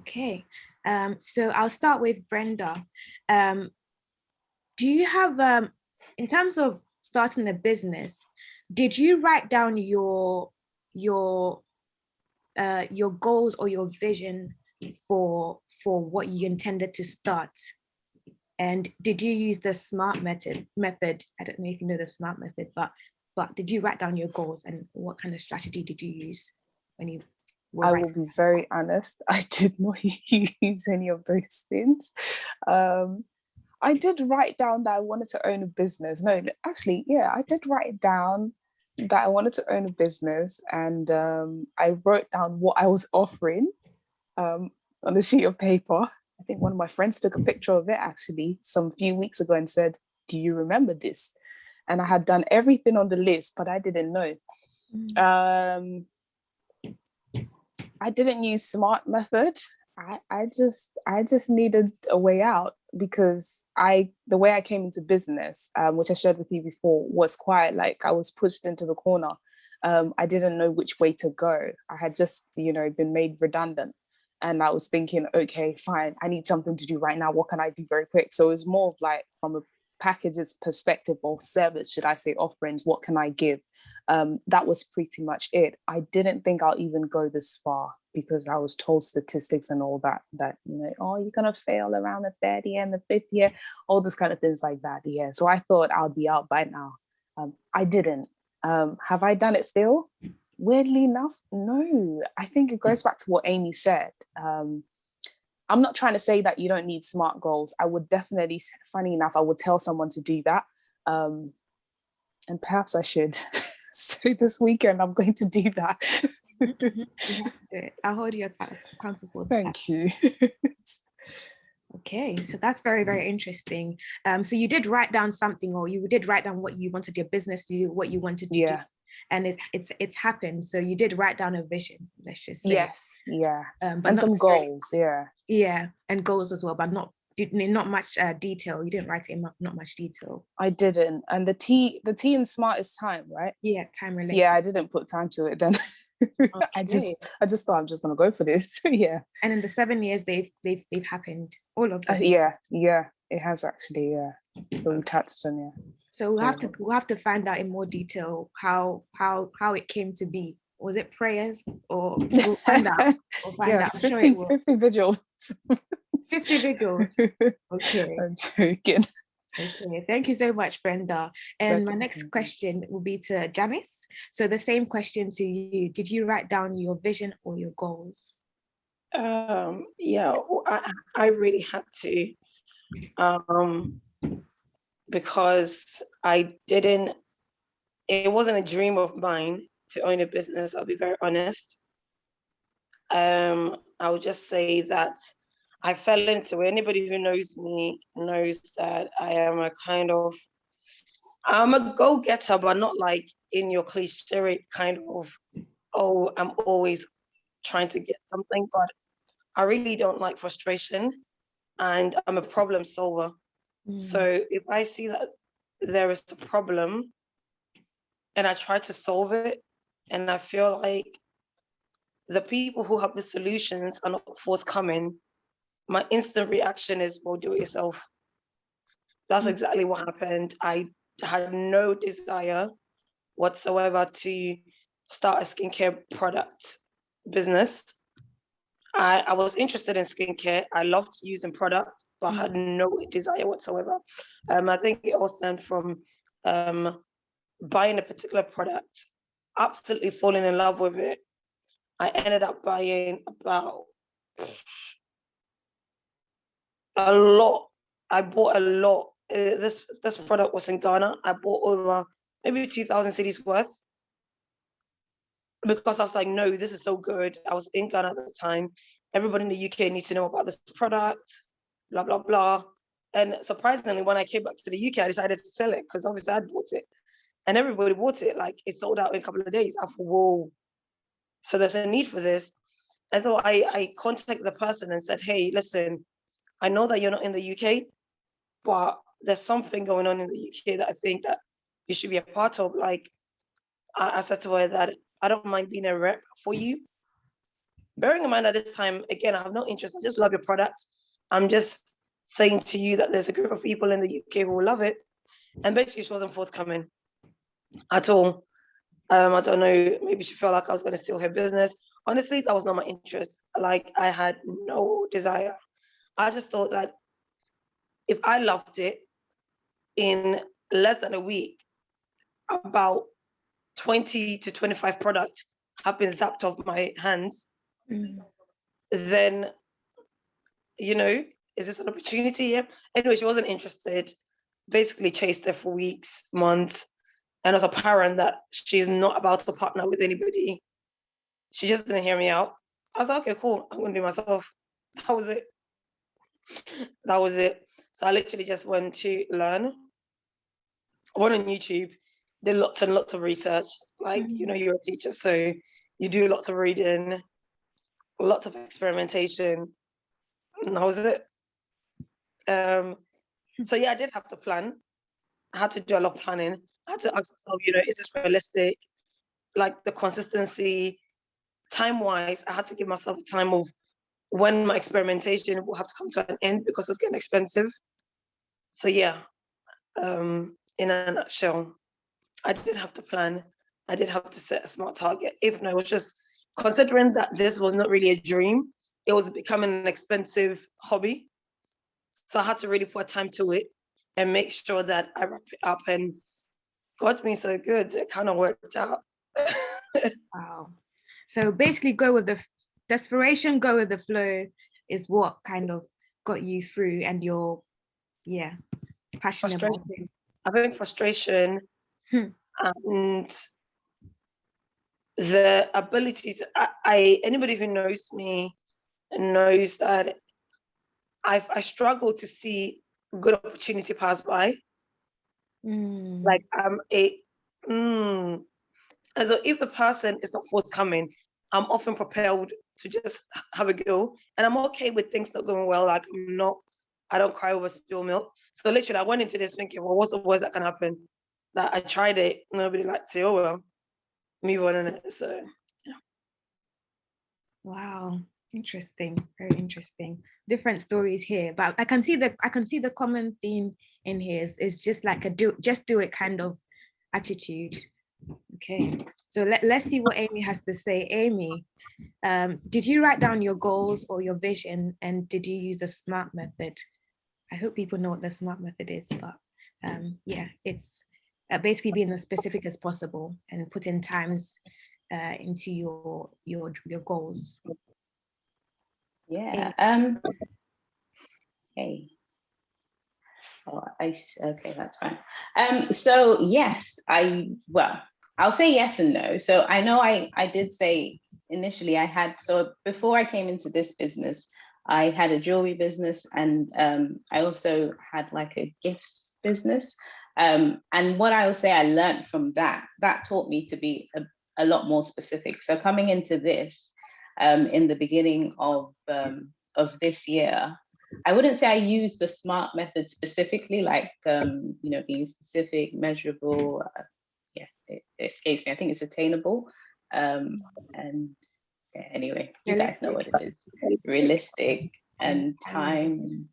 Okay. So I'll start with Brenda. Do you have, in terms of starting a business, did you write down your your goals or your vision for what you intended to start? And did you use the SMART method? I don't know if you know the SMART method, but did you write down your goals, and what kind of strategy did you use when you were I writing? will be very honest. I did not use any of those things. I did write down that I wanted to own a business. No, actually, yeah, I did write down that I wanted to own a business, and I wrote down what I was offering on a sheet of paper. I think one of my friends took a picture of it actually some few weeks ago and said, "Do you remember this?" And I had done everything on the list, but I didn't know. I didn't use SMART method. I just needed a way out, because the way I came into business, which I shared with you before, was quite like I was pushed into the corner. I didn't know which way to go. I had just, been made redundant. And I was thinking, okay, fine, I need something to do right now. What can I do very quick? So it was more of like from a packages perspective, or service, should I say, offerings, what can I give? That was pretty much it. I didn't think I'll even go this far, because I was told statistics and all that, oh, you're going to fail around the third year and the fifth year, all this kind of things like that. Yeah. So I thought I'll be out by now. I didn't. Have I done it still? Weirdly enough, no. I think it goes back to what Amy said. I'm not trying to say that you don't need SMART goals. I would definitely, funny enough, I would tell someone to do that. And perhaps I should. So this weekend, I'm going to do that. You have to do it. I'll hold you accountable. Thank you. Okay, so that's very, very interesting. So you did write down something, or you did write down what you wanted your business to do, what you wanted to do, and it's happened. So you did write down a vision, let's just say. Yes, yeah, but and some goals, yeah, and goals as well, but not much detail. You didn't write it in not much detail. I didn't. And the T in SMART is time, right? Yeah, time related. Yeah, I didn't put time to it then. Okay. I just thought I'm just gonna go for this. Yeah. And in the 7 years they've happened, all of them. Yeah, it has actually. Yeah. So we touched on So we'll have to find out in more detail how it came to be. Was it prayers, or we'll find out? We'll find out. 50 vigils. 50 vigils. Okay. I'm joking. Okay, thank you so much, Brenda. And my next question will be to Janice. So the same question to you. Did you write down your vision or your goals? Yeah, I really had to, because it wasn't a dream of mine to own a business, I'll be very honest. I would just say that I fell into it. Anybody who knows me knows that I'm a go-getter, but not like in your cliche kind of, oh, I'm always trying to get something, but I really don't like frustration, and I'm a problem solver. So if I see that there is a problem and I try to solve it, and I feel like the people who have the solutions are not forthcoming, my instant reaction is, well, do it yourself. That's exactly what happened. I had no desire whatsoever to start a skincare product business. I was interested in skincare. I loved using product, but had no desire whatsoever. I think it all stemmed from buying a particular product, absolutely falling in love with it. I ended up buying about a lot. I bought a lot. This product was in Ghana. I bought over maybe 2,000 cedis worth, because I was like, no, this is so good. I was in Ghana at the time. Everybody in the UK needs to know about this product, blah, blah, blah. And surprisingly, when I came back to the UK, I decided to sell it, because obviously I bought it. And everybody bought it. Like, it sold out in a couple of days. I thought, whoa. So there's a need for this. And so I contacted the person and said, hey, listen, I know that you're not in the UK, but there's something going on in the UK that I think that you should be a part of. Like, I said to her that I don't mind being a rep for you. bearing in mind at this time, again, I have no interest. I just love your product. I'm just saying to you that there's a group of people in the UK who will love it. And basically, she wasn't forthcoming at all. I don't know, maybe she felt like I was going to steal her business. Honestly, that was not my interest. Like, I had no desire. I just thought that if I loved it, in less than a week, about 20 to 25 products have been zapped off my hands, then, you know, is this an opportunity? Yeah. Anyway, she wasn't interested. Basically chased her for weeks, months, and it was apparent that she's not about to partner with anybody. She just didn't hear me out. I was like, okay, cool. I'm gonna do myself. That was it. That was it. So I literally just went to learn. I went on YouTube, did lots and lots of research. Like, you know, you're a teacher, so you do lots of reading, lots of experimentation, and that was it. So yeah, I did have to plan. I had to do a lot of planning. I had to ask myself, you know, is this realistic? Like the consistency, time-wise, I had to give myself a time of when my experimentation will have to come to an end because it's getting expensive. So yeah, in a nutshell, I did have to plan. I did have to set a smart target. If not, it was just considering that this was not really a dream, it was becoming an expensive hobby. So I had to really put time to it and make sure that I wrap it up, and God's been so good. It kind of worked out. Wow. So basically go with the desperation, go with the flow is what kind of got you through, and you're, yeah, passionate about it. I think frustration and the abilities. Anybody who knows me knows that I struggle to see good opportunity pass by. Like and so if the person is not forthcoming, I'm often propelled to just have a go, and I'm okay with things not going well. Like I don't cry over spilled milk. So literally, I went into this thinking, well, what's the worst that can happen? That I tried it, nobody liked it. Oh well, move on in it. So yeah. Wow, interesting, very interesting. Different stories here, but I can see the common theme in here is just like a just do it kind of attitude. Okay, so let's see what Amy has to say. Amy, did you write down your goals or your vision, and did you use a SMART method? I hope people know what the SMART method is, but yeah, it's basically being as specific as possible and putting times into your goals. Yeah. Okay. Oh, okay, that's fine. So yes, I'll say yes and no. So I know I did say initially so before I came into this business, I had a jewelry business, and I also had like a gifts business. And what I'll say I learned from that taught me to be a lot more specific. So coming into this, in the beginning of this year, I wouldn't say I used the SMART method specifically, like being specific, measurable. It escapes me. I think it's attainable, and yeah, anyway, you guys know what it is. Realistic and time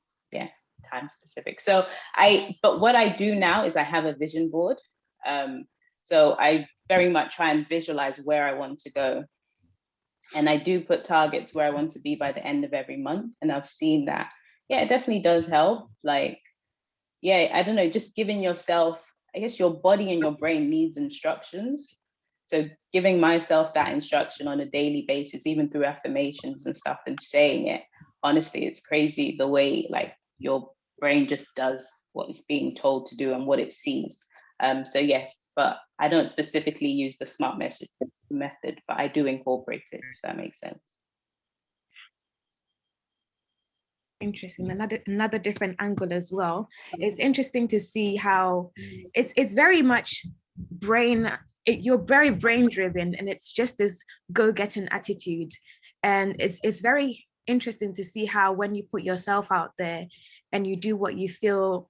specific. So but what I do now is I have a vision board. So I very much try and visualize where I want to go. And I do put targets where I want to be by the end of every month. And I've seen that, yeah, it definitely does help. Like, yeah, I don't know, just giving yourself, I guess your body and your brain needs instructions. So giving myself that instruction on a daily basis, even through affirmations and stuff and saying it, honestly, it's crazy the way like your brain just does what it's being told to do and what it sees. So yes, but I don't specifically use the SMART method, but I do incorporate it, if that makes sense. Interesting. Another different angle as well. It's interesting to see how it's very much you're very brain driven, and it's just this go-getting attitude. And it's very interesting to see how when you put yourself out there and you do what you feel,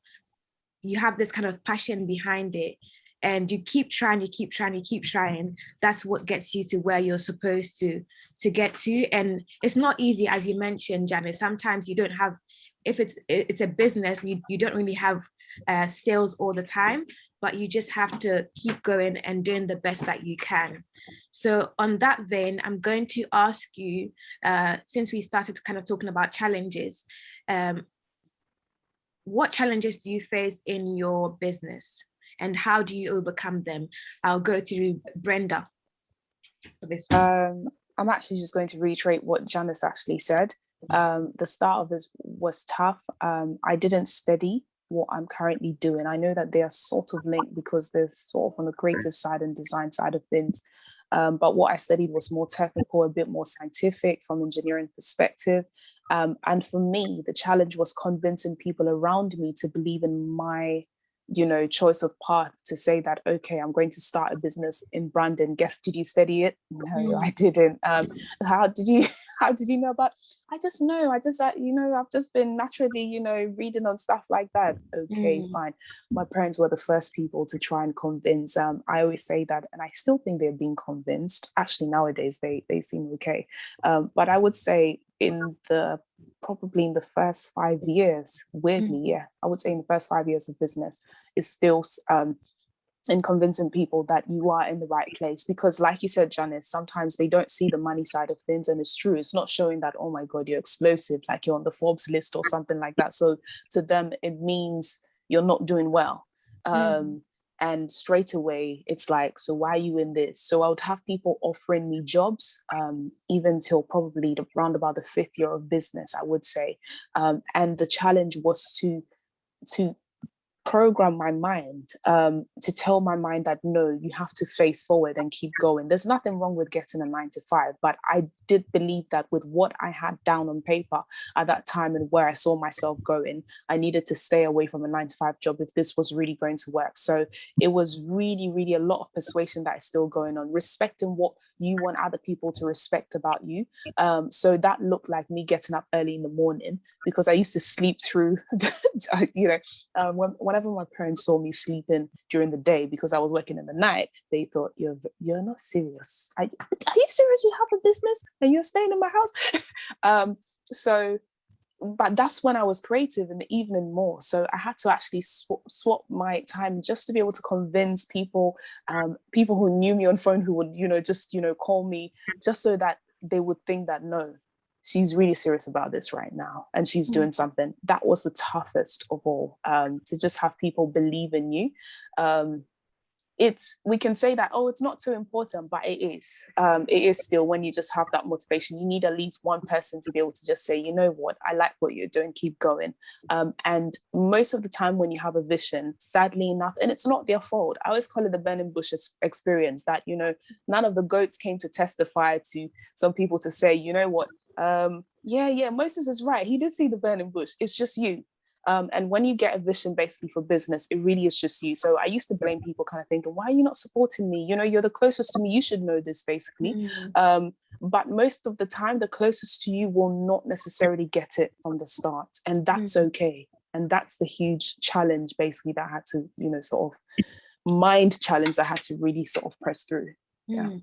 you have this kind of passion behind it, and you keep trying, that's what gets you to where you're supposed to get to. And it's not easy, as you mentioned, Janice. Sometimes you don't have, if it's a business, you don't really have sales all the time, but you just have to keep going and doing the best that you can. So on that vein, I'm going to ask you, since we started kind of talking about challenges, what challenges do you face in your business and how do you overcome them? I'll go to Brenda for this one. I'm actually just going to reiterate what Janice actually said. The start of this was tough. I didn't study what I'm currently doing. I know that they are sort of linked because they're sort of on the creative side and design side of things. But what I studied was more technical, a bit more scientific from engineering perspective. And for me, the challenge was convincing people around me to believe in my, choice of path, to say that, okay, I'm going to start a business in branding. Guess, did you study it? No, I didn't. How did you know about? I just know. I've just been naturally, reading on stuff like that. Okay, fine. My parents were the first people to try and convince. I always say that, and I still think they're being convinced. Actually, nowadays they seem okay. But I would say probably in the first 5 years, weirdly, I would say in the first 5 years of business is still in convincing people that you are in the right place. Because like you said, Janice, sometimes they don't see the money side of things, and it's true. It's not showing that, oh my God, you're explosive, like you're on the Forbes list or something like that. So to them, it means you're not doing well. And straight away, it's like, so why are you in this? So I would have people offering me jobs, even till probably around about the 5th year of business, I would say. And the challenge was to program my mind, to tell my mind that, no, you have to face forward and keep going. There's nothing wrong with getting a 9 to 5, but I did believe that with what I had down on paper at that time and where I saw myself going, I needed to stay away from a 9 to 5 job if this was really going to work. So it was really, really a lot of persuasion that is still going on, respecting what you want other people to respect about you. So that looked like me getting up early in the morning, because I used to sleep through, whenever my parents saw me sleeping during the day because I was working in the night, they thought, you're not serious. Are you serious? You have a business and you're staying in my house? But that's when I was creative in the evening more. So I had to actually swap my time just to be able to convince people, people who knew me on phone, who would, just, call me, just so that they would think that, no, she's really serious about this right now and she's doing something. That was the toughest of all, to just have people believe in you. We can say that, oh, it's not too important, but it is. It is still, when you just have that motivation. You need at least one person to be able to just say, you know what, I like what you're doing, keep going. And most of the time when you have a vision, sadly enough, and it's not their fault, I always call it the burning bushes experience, that, none of the goats came to testify to some people to say, you know what, Moses is right. He did see the burning bush. It's just you. And when you get a vision basically for business, it really is just you. So I used to blame people, kind of thinking, why are you not supporting me? You're the closest to me. You should know this, basically. But most of the time, the closest to you will not necessarily get it from the start. And that's okay. And that's the huge challenge, basically, that I had to, sort of mind challenge that I had to really sort of press through. Yeah.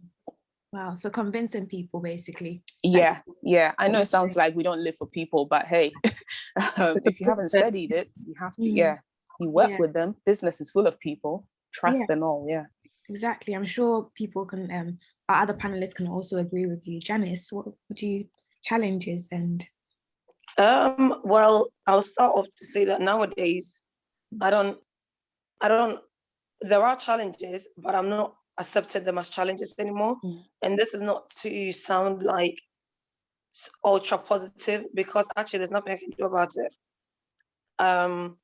Wow. So convincing people, basically. Yeah. I know it sounds like we don't live for people, but hey, if you haven't studied it, you have to, you work with them. Business is full of people, trust and all. Yeah. Exactly. I'm sure people can, our other panelists can also agree with you. Janice, what do you challenges and? Well, I'll start off to say that nowadays, there are challenges, but I'm not accepting them as challenges anymore. And this is not to sound like ultra positive, because actually there's nothing I can do about it. I'm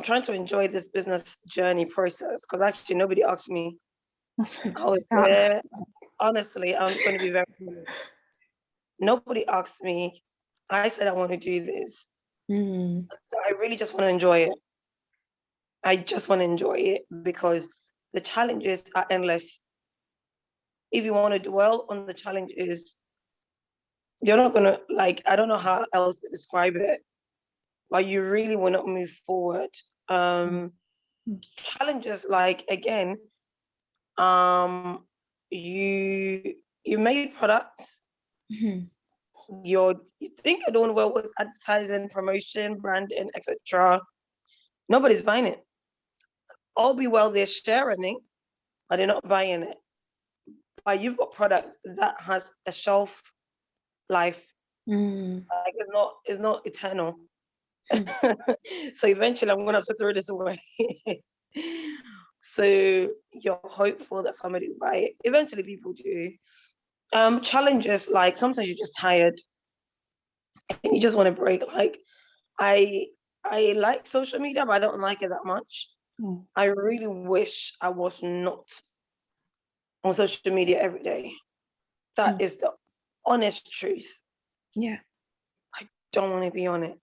trying to enjoy this business journey process, because actually nobody asked me. I was there. Honestly, I'm going to be very honest. Nobody asked me. I said I want to do this. So I really just want to enjoy it. I just want to enjoy it, because the challenges are endless. If you want to dwell on the challenges, you're not going to, I don't know how else to describe it, but you really will not move forward. Challenges, again, You made products. Mhm. You think you're doing well with advertising, promotion, branding, etc. Nobody's buying it. All be well, they're sharing it, but they're not buying it. But you've got product that has a shelf life. Mm. Like it's not eternal. Hmm. So eventually I'm gonna have to throw this away. So you're hopeful that somebody will buy it. Eventually people do. Challenges, like sometimes you're just tired and you just want to break. Like I I like social media, but I don't like it that much. Mm. I really wish I was not on social media every day. That Mm. is the honest truth. Yeah. I don't want to be on it.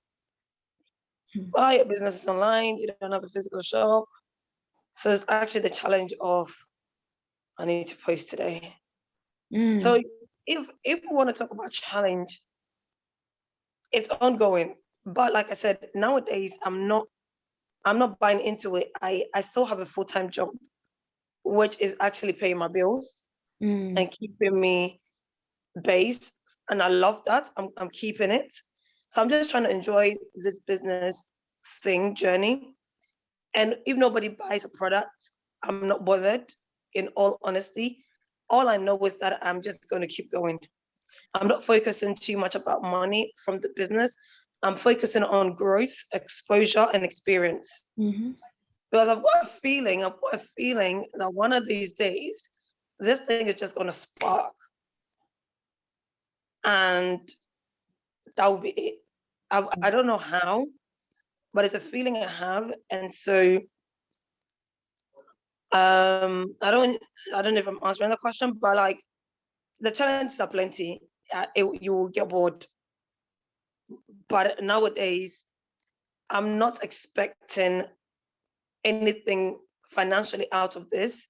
Hmm. Well, your business is online, you don't have a physical shop. So it's actually the challenge of I need to post today. So Mm. if we want to talk about challenge, it's ongoing. But like I said, nowadays I'm not buying into it. I still have a full-time job, which is actually paying my bills Mm. and keeping me based. And I love that. I'm keeping it. So I'm just trying to enjoy this business thing journey. And if nobody buys a product, I'm not bothered, in all honesty. All I know is that I'm just going to keep going. I'm not focusing too much about money from the business. I'm focusing on growth, exposure, and experience. Mhm. Because I've got a feeling that one of these days, this thing is just going to spark. And that will be it. I don't know how, but it's a feeling I have. And so I don't know if I'm answering the question, but like the challenges are plenty. You will get bored. But nowadays, I'm not expecting anything financially out of this.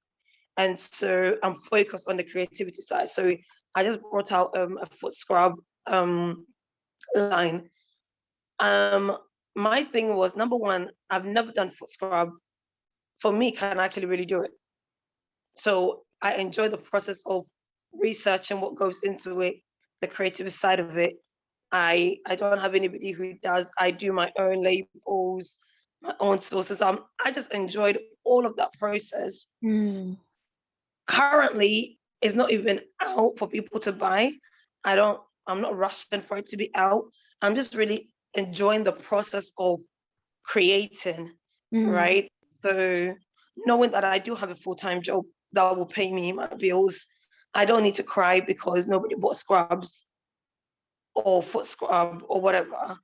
And so I'm focused on the creativity side. So I just brought out a foot scrub line. Um, my thing was, number one, I've never done foot scrub. For me, can actually really do it. So I enjoy the process of researching what goes into it, the creative side of it. I don't have anybody who does. I do my own labels, my own sources. I just enjoyed all of that process. Mm. Currently, it's not even out for people to buy. I'm not rushing for it to be out. I'm just really enjoying the process of creating, Mm. right? So knowing that I do have a full-time job that will pay me my bills, I don't need to cry because nobody bought scrubs or foot scrub or whatever.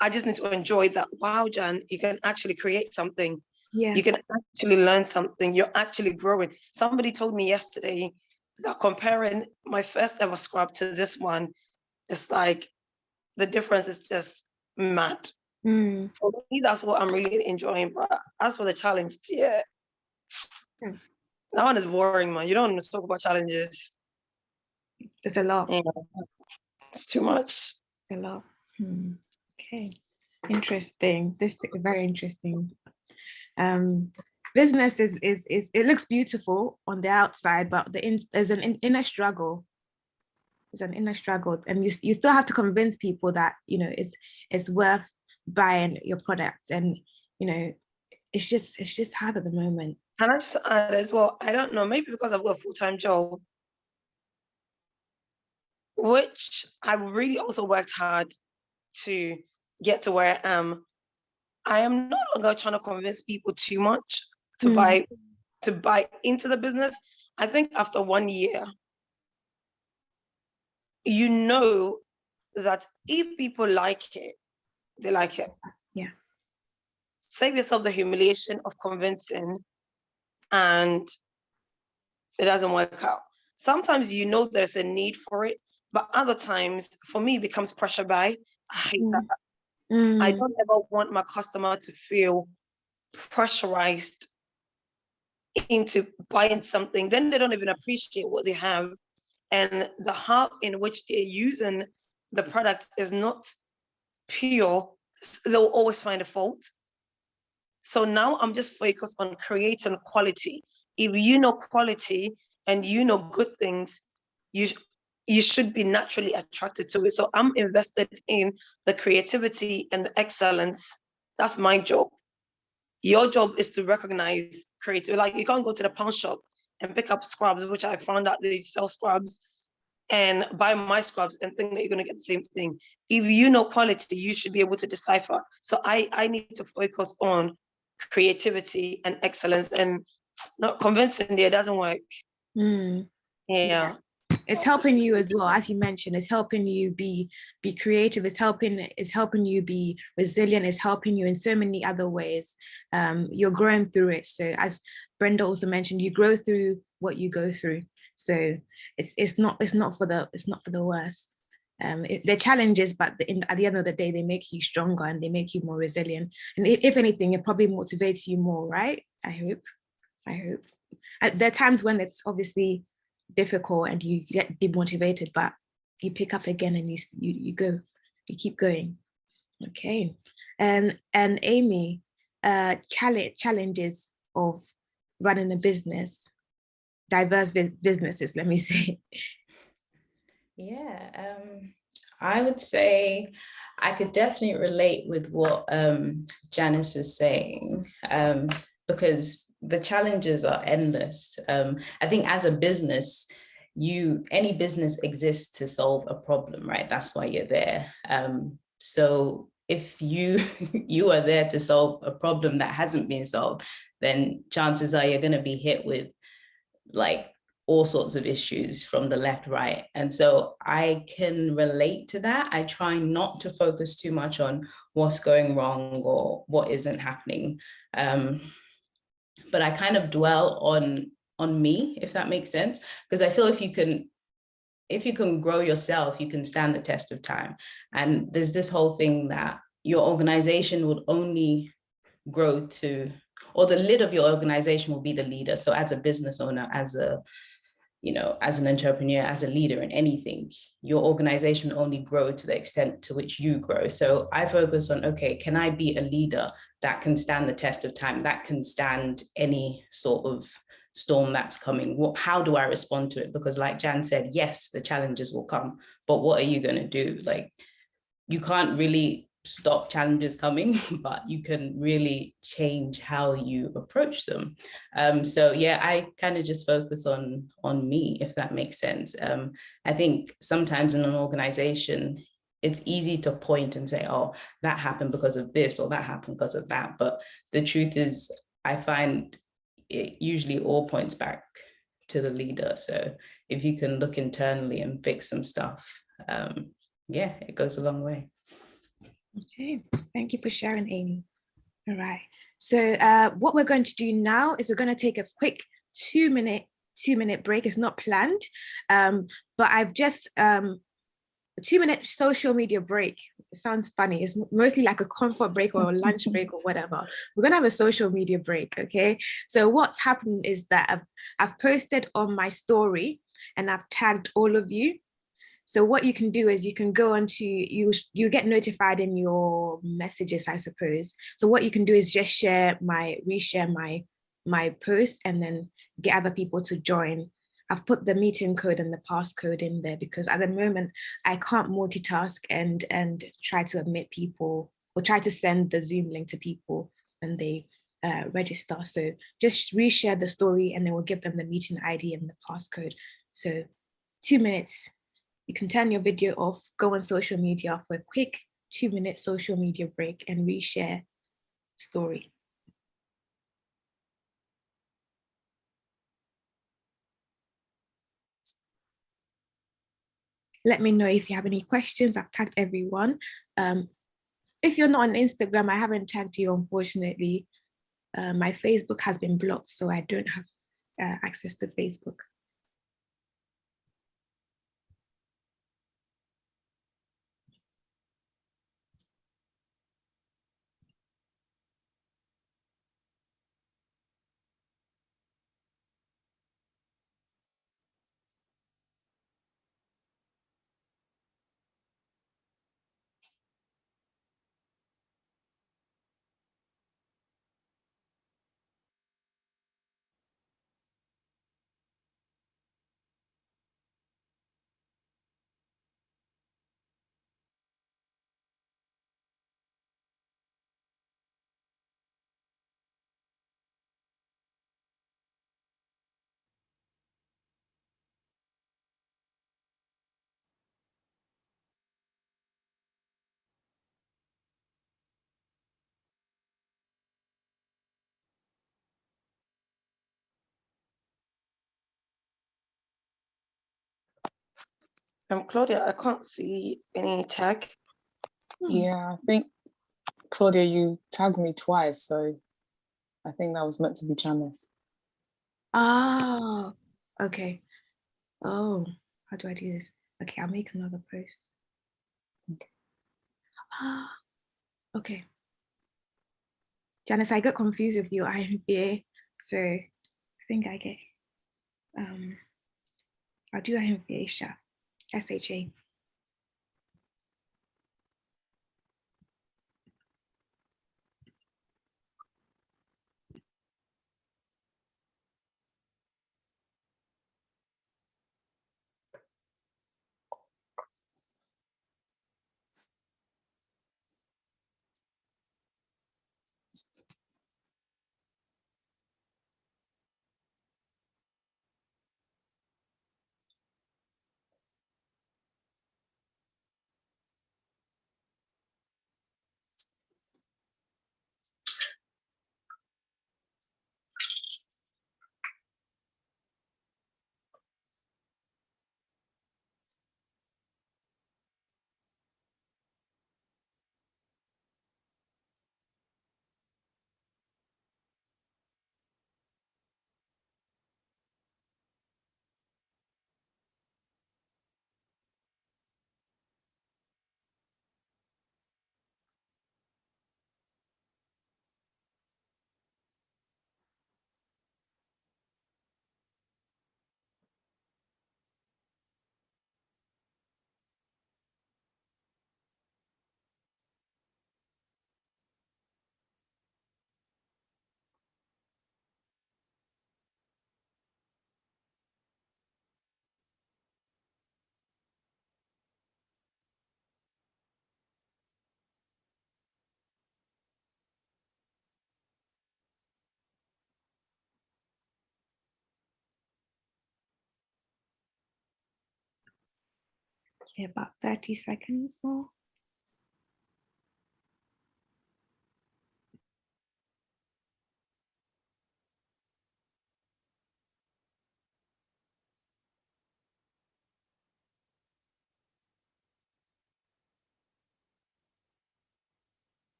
I just need to enjoy that. Wow, Jan, you can actually create something. Yeah. You can actually learn something. You're actually growing. Somebody told me yesterday that comparing my first ever scrub to this one, it's like the difference is just mad. Mm. For me, that's what I'm really enjoying. But as for the challenge, yeah, Hmm. that one is boring, man. You don't want to talk about challenges. It's a lot. Yeah, it's too much. A lot. Hmm. Okay. Interesting. This is very interesting. Um, business is it looks beautiful on the outside, but there's an inner struggle. There's an inner struggle, and you still have to convince people that it's worth buying your products, and you know it's just hard at the moment. Can I just add as well? I don't know, maybe because I've got a full-time job, which I've really also worked hard to get to where I am. I am no longer trying to convince people too much to Mm. buy into the business. I think after 1 year, you know that if people like it, they like it. Yeah. Save yourself the humiliation of convincing and it doesn't work out. Sometimes you know there's a need for it, but other times, for me, it becomes pressure buy. I hate that. I Mm. don't ever want my customer to feel pressurized into buying something. Then they don't even appreciate what they have. And the how in which they're using the product is not pure. They'll always find a fault. So now I'm just focused on creating quality. If you know quality and you know good things, you should be naturally attracted to it. So I'm invested in the creativity and the excellence. That's my job. Your job is to recognize creative. Like, you can't go to the pawn shop and pick up scrubs, which I found out they sell scrubs, and buy my scrubs and think that you're going to get the same thing. If you know quality, you should be able to decipher. So I need to focus on creativity and excellence, and not convincing it doesn't work. Mm. Yeah. It's helping you as well, as you mentioned. It's helping you be creative. It's helping you be resilient. It's helping you in so many other ways. You're growing through it. So as Brenda also mentioned, you grow through what you go through. So it's not for the worst. They're challenges, but at the end of the day, they make you stronger and they make you more resilient. And if anything, it probably motivates you more, right? I hope. There are times when it's obviously difficult and you get demotivated, but you pick up again and you go, you keep going. Okay. And Amy, challenges of running a business, diverse businesses, let me say. Yeah, I would say I could definitely relate with what Janice was saying, because the challenges are endless. I think as a business, any business exists to solve a problem, right? That's why you're there. So if you are there to solve a problem that hasn't been solved, then chances are you're going to be hit with like all sorts of issues from the left, right. And so I can relate to that. I try not to focus too much on what's going wrong or what isn't happening. But I kind of dwell on me, if that makes sense, because I feel if you can grow yourself, you can stand the test of time. And there's this whole thing that your organization would only grow to, or the lid of your organization will be the leader. So as a business owner, as an entrepreneur, as a leader in anything, your organization only grow to the extent to which you grow. So I focus on, okay, can I be a leader that can stand the test of time, that can stand any sort of storm that's coming? How do I respond to it? Because like Jan said, yes, the challenges will come, but what are you going to do? Like, you can't really stop challenges coming, but you can really change how you approach them. So yeah, I kind of just focus on me, if that makes sense. I think sometimes in an organization, it's easy to point and say, oh, that happened because of this, or that happened because of that. But the truth is, I find it usually all points back to the leader. So if you can look internally and fix some stuff, yeah, it goes a long way. Okay, thank you for sharing, Amy. All right. So what we're going to do now is we're going to take a quick 2-minute break. It's not planned, but I've just a 2-minute social media break. It sounds funny. It's mostly like a comfort break or a lunch break or whatever. We're gonna have a social media break, okay? So what's happened is that I've posted on my story and I've tagged all of you. So what you can do is you can go onto, you get notified in your messages, I suppose. So what you can do is just reshare my post and then get other people to join. I've put the meeting code and the passcode in there because at the moment I can't multitask and try to admit people or try to send the Zoom link to people when they register. So just reshare the story and then we'll give them the meeting ID and the passcode. So 2 minutes. You can turn your video off, go on social media for a quick 2-minute social media break and reshare story. Let me know if you have any questions. I've tagged everyone. If you're not on Instagram, I haven't tagged you, unfortunately. My Facebook has been blocked, so I don't have access to Facebook. Claudia, I can't see any tag. Yeah, I think, Claudia, you tagged me twice, so I think that was meant to be Janice. Oh, okay. Oh, how do I do this? Okay, I'll make another post. Okay. Ah, okay. Janice, I got confused with your IMBA, so I think I get I'll do IMBA SHA. Okay, about 30 seconds more.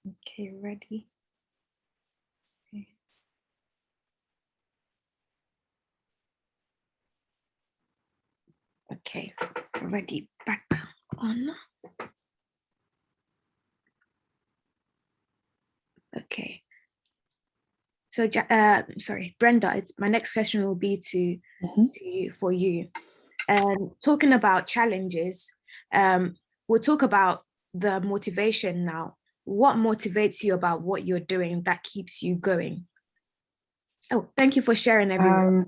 Okay, ready. Okay. Okay, ready, back on. Okay. So, sorry, Brenda, it's my next question will be to you for you. Talking about challenges, we'll talk about the motivation now. What motivates you about what you're doing that keeps you going? Oh, thank you for sharing, everyone.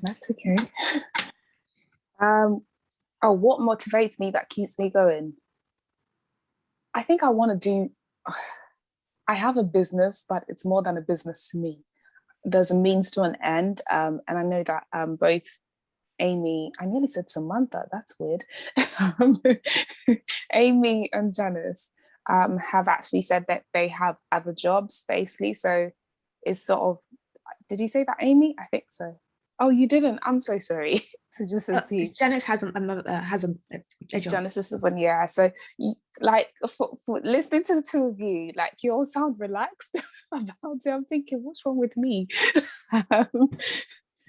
That's okay. What motivates me that keeps me going? I think I want to do. I have a business, but it's more than a business to me. There's a means to an end, and I know that both Amy, I nearly said Samantha, that's weird. Amy and Janice have actually said that they have other jobs, basically. So it's sort of, did you say that, Amy? I think so. Oh, you didn't. I'm so sorry to just assume. Janice hasn't a job. Janice is the one, yeah. So, like, for listening to the two of you, like, you all sound relaxed about it. I'm thinking, what's wrong with me?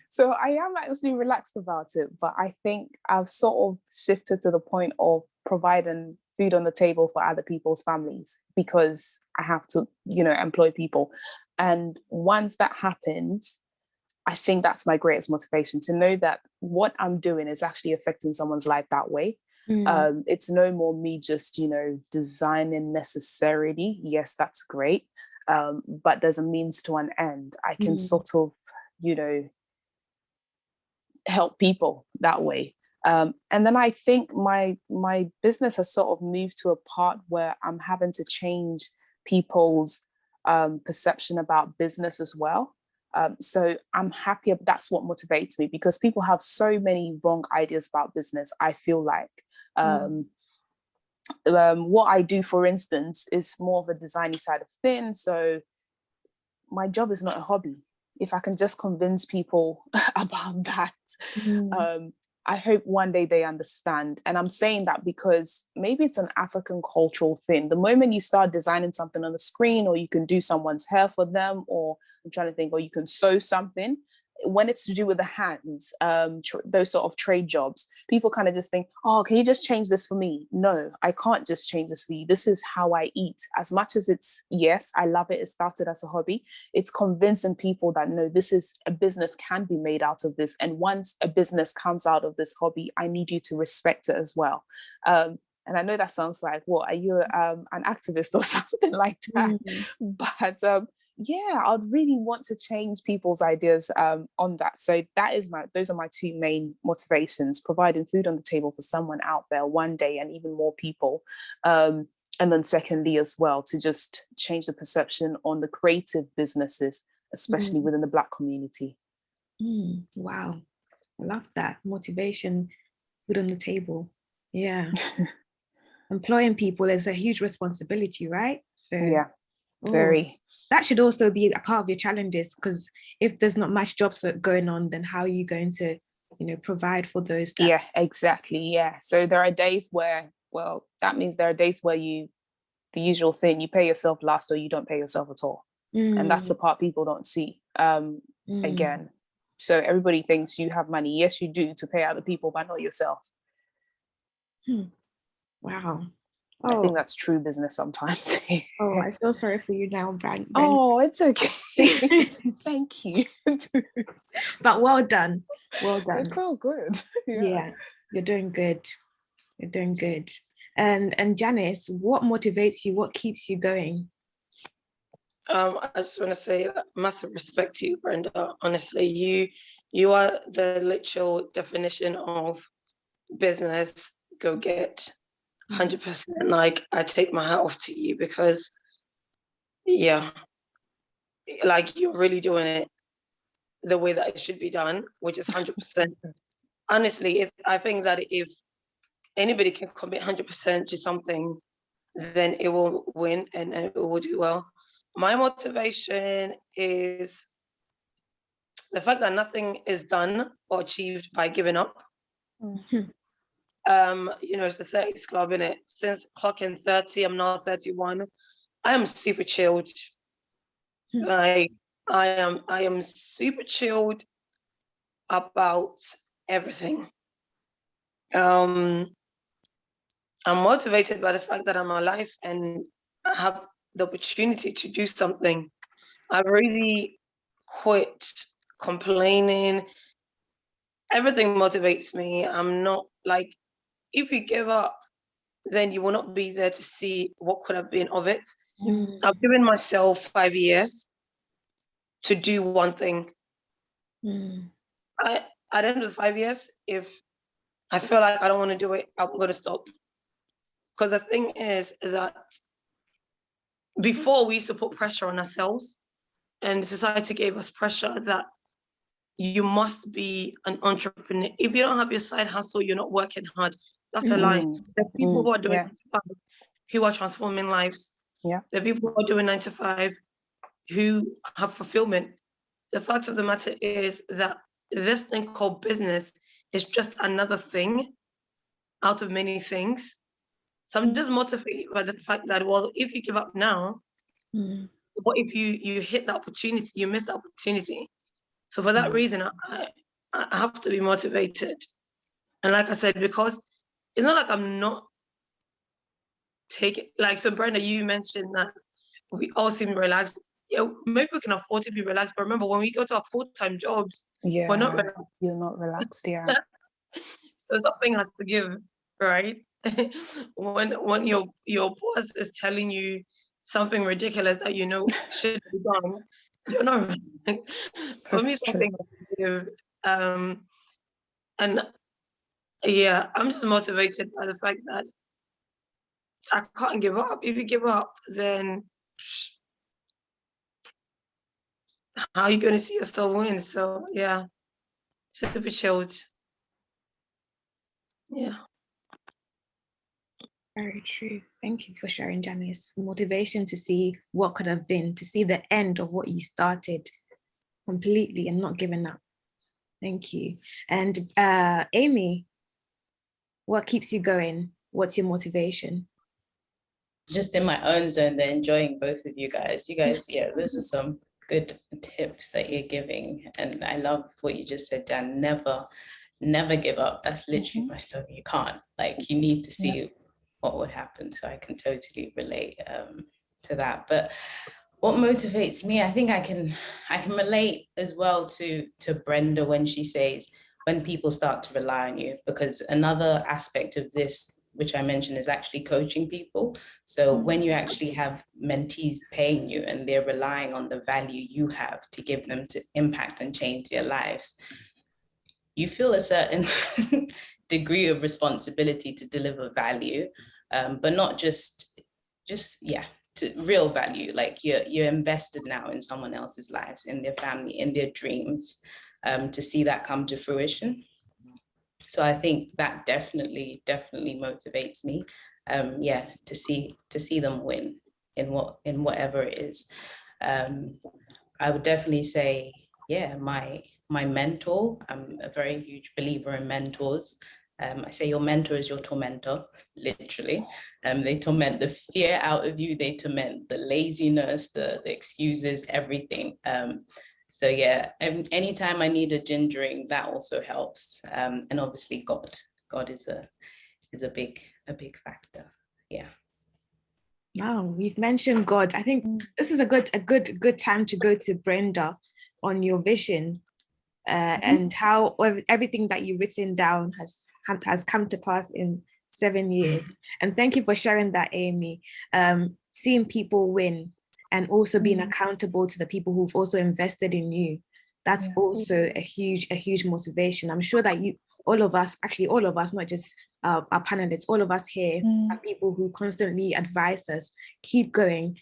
So I am actually relaxed about it, but I think I've sort of shifted to the point of providing food on the table for other people's families because I have to, employ people. And once that happens, I think that's my greatest motivation, to know that what I'm doing is actually affecting someone's life that way. It's no more me just, designing necessarily. Yes, that's great. But there's a means to an end. I can sort of, help people that way. And then I think my business has sort of moved to a part where I'm having to change people's perception about business as well. So I'm happy. That's what motivates me, because people have so many wrong ideas about business. I feel like what I do, for instance, is more of a designy side of things. So my job is not a hobby. if I can just convince people about that, I hope one day they understand. And I'm saying that because maybe it's an African cultural thing. The moment you start designing something on the screen, or you can do someone's hair for them, or I'm trying to think, or you can sew something, when it's to do with the hands, those sort of trade jobs, people kind of just think, oh, can you just change this for me? No, I can't just change this for you. This is how I eat. As much as it's, yes, I love it, it started as a hobby, it's convincing people that no, this is a business can be made out of this. And once a business comes out of this hobby, I need you to respect it as well. And I know that sounds like, what, are you an activist or something like that? But yeah, I'd really want to change people's ideas on that. So those are my two main motivations: providing food on the table for someone out there one day, and even more people. And then secondly as well, to just change the perception on the creative businesses, especially within the Black community. Wow, I love that. Motivation, food on the table. Yeah. Employing people is a huge responsibility, right? So yeah, very. That should also be a part of your challenges, because if there's not much jobs going on, then how are you going to, provide for those? Yeah, exactly. Yeah. So there are days where, well, that means there are days where the usual thing, you pay yourself last, or you don't pay yourself at all. And that's the part people don't see. Again, so everybody thinks you have money. Yes, you do, to pay other people, but not yourself. Wow. I think that's true business sometimes. I feel sorry for you now, Brand. Oh, it's okay. Thank you. But well done. Well done. It's all good. Yeah, you're doing good. You're doing good. And Janice, what motivates you? What keeps you going? I just want to say massive respect to you, Brenda. Honestly, you are the literal definition of business go get. 100%. Like, I take my hat off to you, because yeah, like, you're really doing it the way that it should be done, which is 100%. Honestly, I think that if anybody can commit 100% to something, then it will win and it will do well. My motivation is the fact that nothing is done or achieved by giving up. It's the 30s club, in it. Since clocking 30, I'm now 31. I am super chilled. Like, I am super chilled about everything. I'm motivated by the fact that I'm alive and I have the opportunity to do something. I've really quit complaining. Everything motivates me. I'm not like, if you give up, then you will not be there to see what could have been of it. I've given myself 5 years to do one thing. At the end of the 5 years, if I feel like I don't want to do it, I'm going to stop. Because the thing is that before, we used to put pressure on ourselves, and society gave us pressure that you must be an entrepreneur. If you don't have your side hustle, you're not working hard. That's a lie. There are people who are doing 9 to 5 who are transforming lives. Yeah. There are people who are doing 9 to 5 who have fulfillment. The fact of the matter is that this thing called business is just another thing out of many things. So I'm just motivated by the fact that, well, if you give up now, what if you hit the opportunity, you miss the opportunity? So for that reason, I have to be motivated. And like I said, because it's not like I'm not taking, like, so Brenda, you mentioned that we all seem relaxed. Yeah, maybe we can afford to be relaxed, but remember, when we go to our full-time jobs, we're not relaxed. You're not relaxed, yeah. So something has to give, right? when your boss is telling you something ridiculous that you know should be done, you're not relaxed. For me, something has to give. And yeah, I'm just motivated by the fact that I can't give up. If you give up, then how are you going to see yourself win? So yeah, super chilled. Yeah. Very true. Thank you for sharing, Janice. Motivation to see what could have been, to see the end of what you started. completely and not giving up. Thank you. And Amy, what keeps you going? What's your motivation? Just in my own zone, they're enjoying both of you guys. You guys, yeah, those are some good tips that you're giving. And I love what you just said, Dan. Never give up. That's literally my stuff. You can't. Like, you need to see what would happen. So I can totally relate to that. But what motivates me, I think I can relate as well to Brenda when she says, when people start to rely on you, because another aspect of this, which I mentioned, is actually coaching people. So when you actually have mentees paying you and they're relying on the value you have to give them to impact and change their lives, you feel a certain degree of responsibility to deliver value, but not just to real value. Like you're invested now in someone else's lives, in their family, in their dreams, to see that come to fruition. So I think that definitely motivates me. To see them win in whatever it is. I would definitely say, my mentor. I'm a very huge believer in mentors. I say your mentor is your tormentor, literally. They torment the fear out of you. They torment the laziness, the excuses, everything. So yeah, anytime I need a gingering, that also helps. And obviously God is a big factor. Yeah. Wow, we've mentioned God. I think this is a good time to go to Brenda on your vision and how everything that you've written down has come to pass in 7 years. And thank you for sharing that, Amy. Seeing people win and also being accountable to the people who've also invested in you. That's also a huge motivation. I'm sure that all of us, not just our panelists, all of us here are people who constantly advise us, keep going.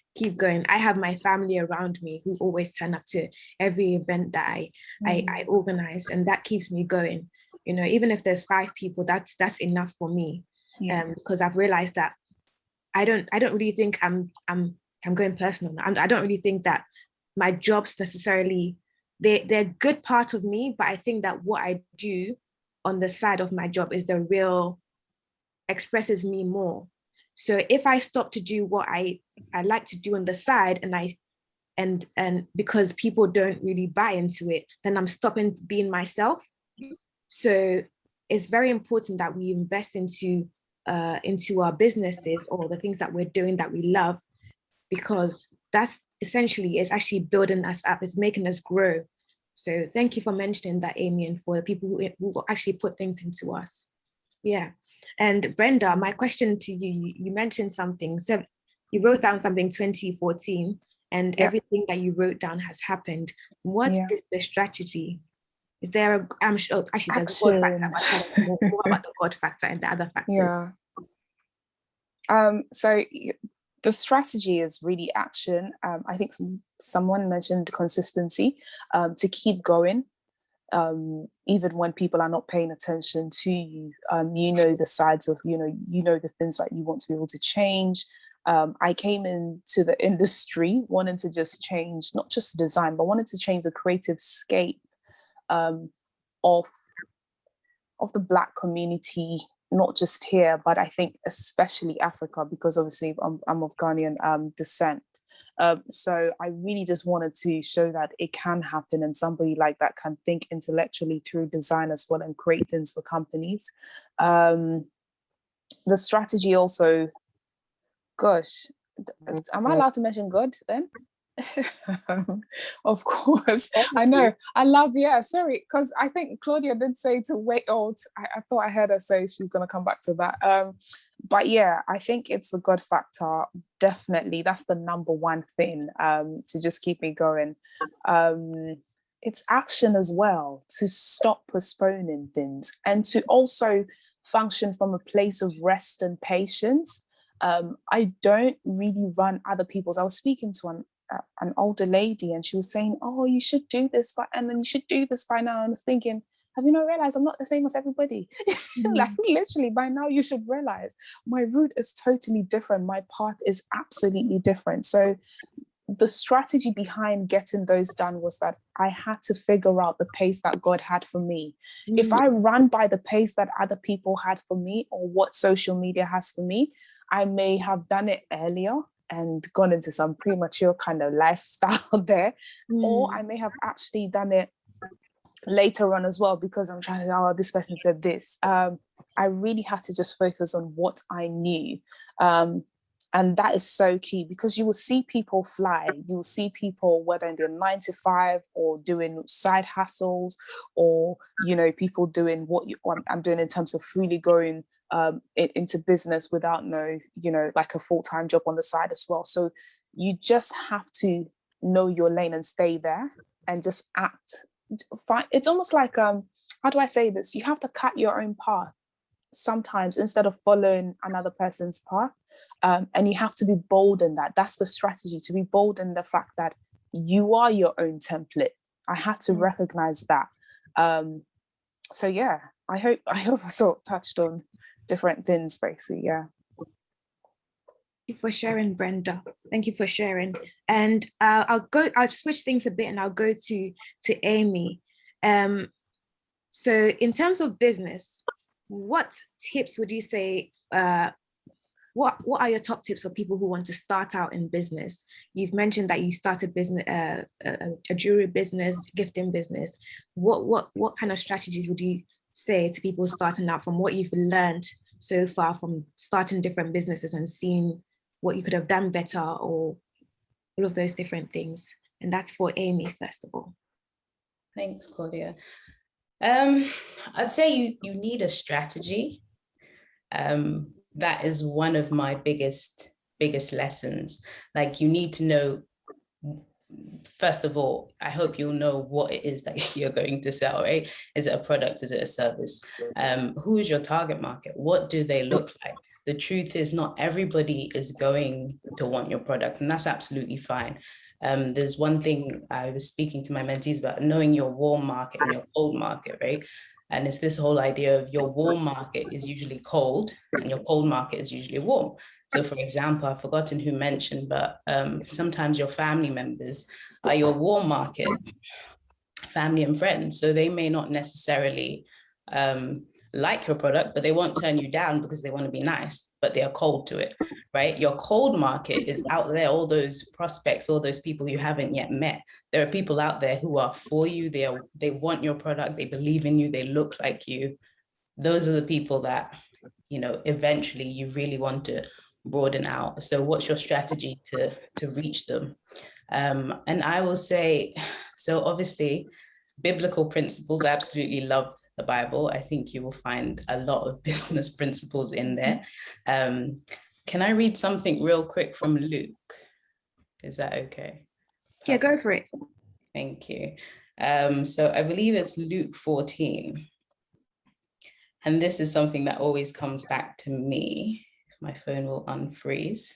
I have my family around me who always turn up to every event that I organize, and that keeps me going. You know, even if there's 5 people, that's enough for me. Because I've realized that I don't really think I'm going personal. I don't really think that my jobs necessarily, they're a good part of me, but I think that what I do on the side of my job is the real expresses me more. So if I stop to do what I like to do on the side, and because people don't really buy into it, then I'm stopping being myself. So it's very important that we invest into our businesses or the things that we're doing that we love, because that's essentially is actually building us up, it's making us grow. So thank you for mentioning that, Amy, and for the people who actually put things into us. Yeah. And Brenda, my question to you, you mentioned something. So you wrote down something 2014, and everything that you wrote down has happened. What is the strategy? Is there I'm sure actually there's a God factor, but more about the God factor and the other factors. So the strategy is really action. I think someone mentioned consistency, to keep going, even when people are not paying attention to you. You know the sides of, you know the things that you want to be able to change. I came into the industry wanting to just change, not just design, but wanted to change the creative scape of the Black community, not just here, but I think especially Africa, because obviously I'm of Ghanaian descent. So I really just wanted to show that it can happen, and somebody like that can think intellectually through design as well and create things for companies. The strategy also, gosh, am I allowed to mention God then? Of course. I know. I love, sorry, because I think Claudia did say to wait. I thought I heard her say she's going to come back to that. But yeah, I think it's the God factor. Definitely. That's the number one thing to just keep me going. It's action as well, to stop postponing things and to also function from a place of rest and patience. I don't really run other people's. I was speaking to an older lady, and she was saying, "Oh, you should do this, and then you should do this by now." And I was thinking, have you not realized I'm not the same as everybody? Like literally, by now you should realize my route is totally different. My path is absolutely different. So the strategy behind getting those done was that I had to figure out the pace that God had for me. If I ran by the pace that other people had for me, or what social media has for me, I may have done it earlier and gone into some premature kind of lifestyle there. Or I may have actually done it later on as well, because I'm trying to, oh, this person said this. I really had to just focus on what I knew. And that is so key, because you will see people fly. You will see people, whether in their 9 to 5 or doing side hustles, or, you know, people doing what I'm doing in terms of really going into business without like a full-time job on the side as well. So you just have to know your lane and stay there and just act. It's almost like, how do I say this? You have to cut your own path sometimes instead of following another person's path. And you have to be bold in that. That's the strategy, to be bold in the fact that you are your own template. I had to recognize that. So yeah, I hope I sort of touched on different things basically. Yeah. Thank you for sharing, Brenda. Thank you for sharing. And I'll switch things a bit and I'll go to Amy. So in terms of business, what tips would you say, what are your top tips for people who want to start out in business? You've mentioned that you started business, a jewelry business, gifting business. What kind of strategies would you say to people starting out, from what you've learned so far from starting different businesses and seeing what you could have done better, or all of those different things? And that's for Amy, first of all. Thanks, Claudia. I'd say you need a strategy. That is one of my biggest lessons. Like, you need to know, first of all, I hope you'll know what it is that you're going to sell, right? Is it a product? Is it a service? Who is your target market? What do they look like? The truth is, not everybody is going to want your product, and that's absolutely fine. There's one thing I was speaking to my mentees about, knowing your warm market and your cold market, right? And it's this whole idea of your warm market is usually cold and your cold market is usually warm. So for example, I've forgotten who mentioned, but sometimes your family members are your warm market, family and friends. So they may not necessarily like your product, but they won't turn you down because they want to be nice, but they are cold to it, right? Your cold market is out there, all those prospects, all those people you haven't yet met. There are people out there who are for you. They want your product. They believe in you. They look like you. Those are the people that, you know, eventually you really want to broaden out. So what's your strategy to reach them? And I will say, so obviously, biblical principles, I absolutely love the Bible. I think you will find a lot of business principles in there. Can I read something real quick from Luke? Is that okay? Yeah, go for it. Thank you. So I believe it's Luke 14. And this is something that always comes back to me. If my phone will unfreeze.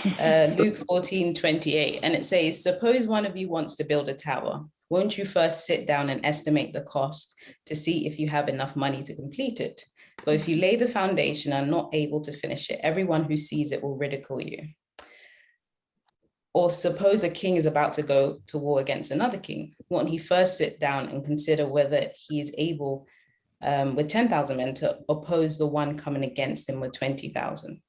Luke 14:28, and it says, suppose one of you wants to build a tower. Won't you first sit down and estimate the cost to see if you have enough money to complete it? But if you lay the foundation and are not able to finish it, everyone who sees it will ridicule you. Or suppose a king is about to go to war against another king. Won't he first sit down and consider whether he is able with 10,000 men to oppose the one coming against him with 20,000?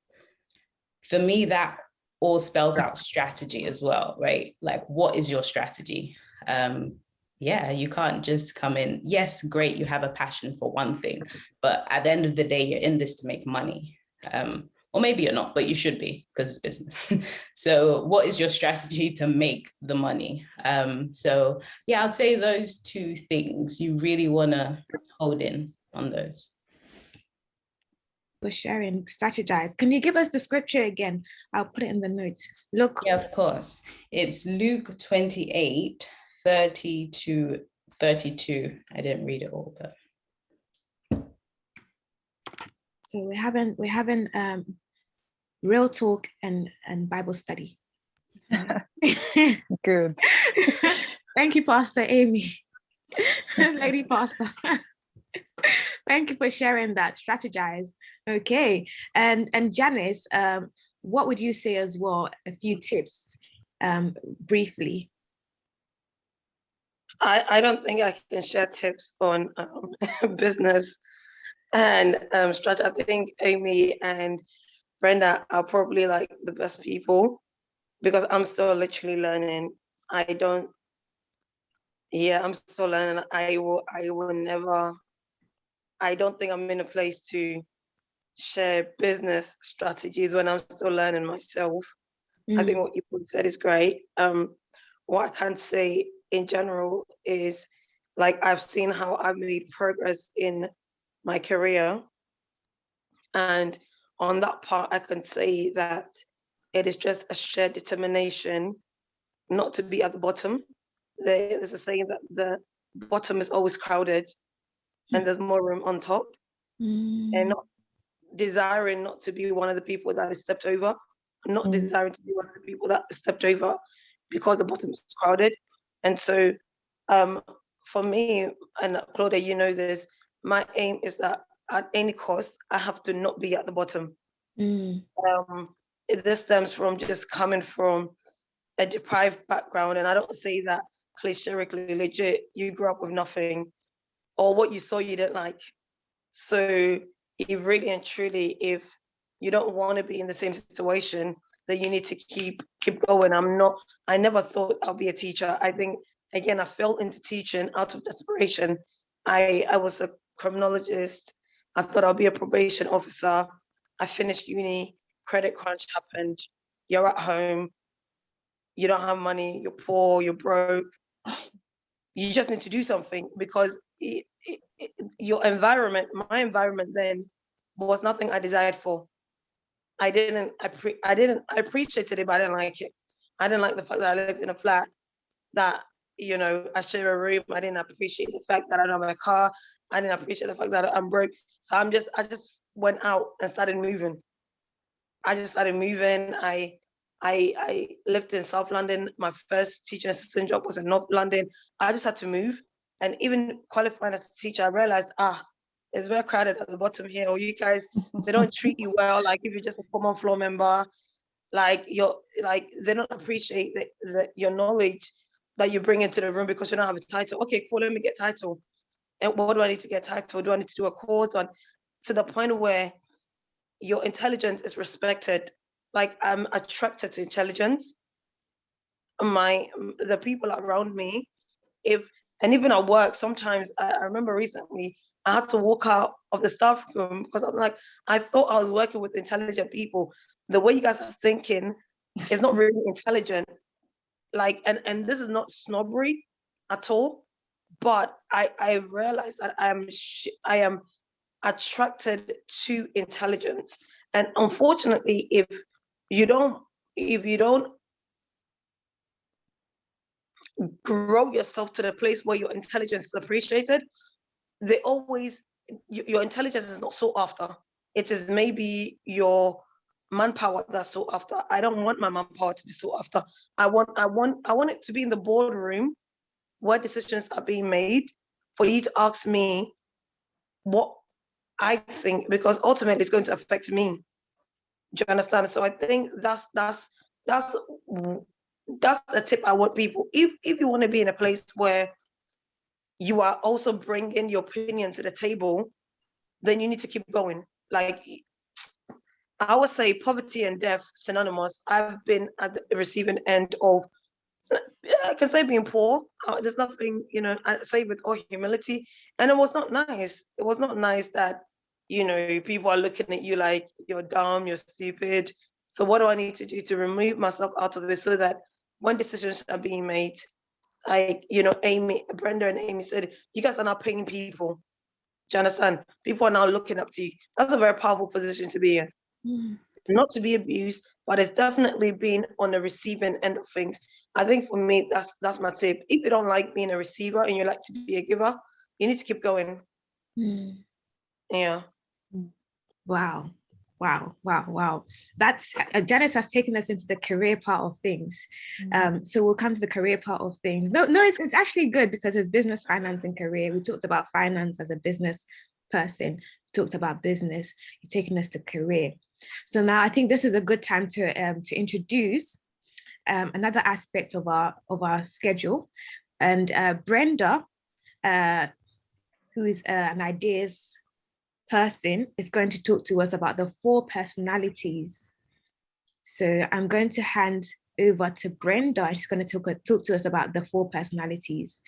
For me, that all spells out strategy as well, right? Like, what is your strategy? Yeah, you can't just come in. Yes, great, you have a passion for one thing, but at the end of the day, you're in this to make money. Or maybe you're not, but you should be, because it's business. So what is your strategy to make the money? So yeah, I'd say those two things you really want to hold in on those. For sharing, strategize. Can you give us the scripture again? I'll put it in the notes. Look. Yeah, of course. It's Luke 28, 30 to 32. I didn't read it all, but. So we're having real talk and Bible study. Good. Thank you, Pastor Amy. Lady Pastor. Thank you for sharing that. Strategize. Okay. And Janice, what would you say as well? A few tips, briefly. I don't think I can share tips on business and strategy. I think Amy and Brenda are probably like the best people because I'm still literally learning. I don't, yeah, I'm still learning. I will never, I don't think I'm in a place to share business strategies when I'm still learning myself. I think what you said is great. What I can say in general is like I've seen how I've made progress in my career. And on that part, I can say that it is just a shared determination not to be at the bottom. There's a saying that the bottom is always crowded and there's more room on top, and not desiring not to be one of the people that is stepped over, not desiring to be one of the people that is stepped over because the bottom is crowded. And so for me, and Claudia, you know this, my aim is that at any cost, I have to not be at the bottom. This stems from just coming from a deprived background. And I don't say that clicherically, legit, you grew up with nothing or what you saw you didn't like. So if really and truly, if you don't want to be in the same situation, then you need to keep going. I never thought I'll be a teacher. I think, again, I fell into teaching out of desperation. I was a criminologist. I thought I'll be a probation officer. I finished uni, credit crunch happened. You're at home, you don't have money, you're poor, you're broke. You just need to do something because your environment, my environment then was nothing I desired for. I appreciated it, but I didn't like it. I didn't like the fact that I lived in a flat that, you know, I share a room. I didn't appreciate the fact that I don't have a car. I didn't appreciate the fact that I'm broke. So I just went out and started moving. I just started moving. I lived in South London. My first teaching assistant job was in North London. I just had to move. And even qualifying as a teacher, I realized, it's very crowded at the bottom here. Or you guys, they don't treat you well. Like if you're just a common floor member, like they don't appreciate your knowledge that you bring into the room because you don't have a title. Okay, cool, let me get title. And what do I need to get title? Do I need to do a course on to the point where your intelligence is respected? Like I'm attracted to intelligence. The people around me, and even at work, sometimes I remember recently I had to walk out of the staff room because I'm like, I thought I was working with intelligent people. The way you guys are thinking is not really intelligent. Like, and this is not snobbery at all, but I realized that I am attracted to intelligence. And unfortunately, if you don't grow yourself to the place where your intelligence is appreciated, your intelligence is not sought after. It is maybe your manpower that's sought after. I don't want my manpower to be sought after. I want it to be in the boardroom where decisions are being made for you to ask me what I think, because ultimately it's going to affect me. Do you understand? So I think that's a tip I want people. If you want to be in a place where you are also bringing your opinion to the table, then you need to keep going. Like I would say poverty and death synonymous. I've been at the receiving end of, I can say being poor. There's nothing, I say with all humility. And it was not nice. It was not nice that, people are looking at you like you're dumb, you're stupid. So what do I need to do to remove myself out of it so that when decisions are being made, like, Brenda and Amy said, you guys are now paying people. Do you understand? People are now looking up to you. That's a very powerful position to be in. Not to be abused, but it's definitely being on the receiving end of things. I think for me, that's my tip. If you don't like being a receiver and you like to be a giver, you need to keep going. Yeah. Wow. That's Janice has taken us into the career part of things. So we'll come to the career part of things. No, it's actually good because it's business, finance, and career. We talked about finance as a business person, we talked about business, you're taking us to career. So now I think this is a good time to introduce another aspect of our schedule, And Brenda, who is an ideas person, is going to talk to us about the 4 personalities. So I'm going to hand over to Brenda. She's going to talk to us about the 4 personalities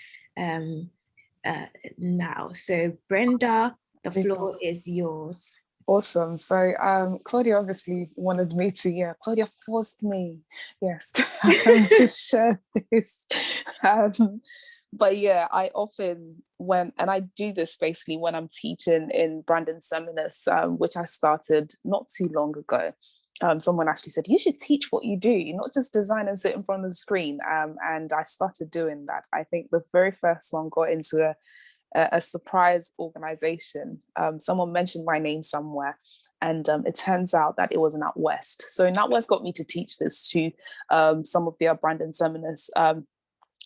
now. So Brenda, the floor is yours. Awesome. So Claudia obviously wanted me to, Claudia forced me, yes, to share this. But yeah, I often and I do this basically when I'm teaching in Brandon seminars, which I started not too long ago. Someone actually said, you should teach what you do, not just design and sit in front of the screen. And I started doing that. I think the very first one got into a surprise organization. Someone mentioned my name somewhere, and it turns out that it was NatWest. So NatWest got me to teach this to some of their Brandon seminars.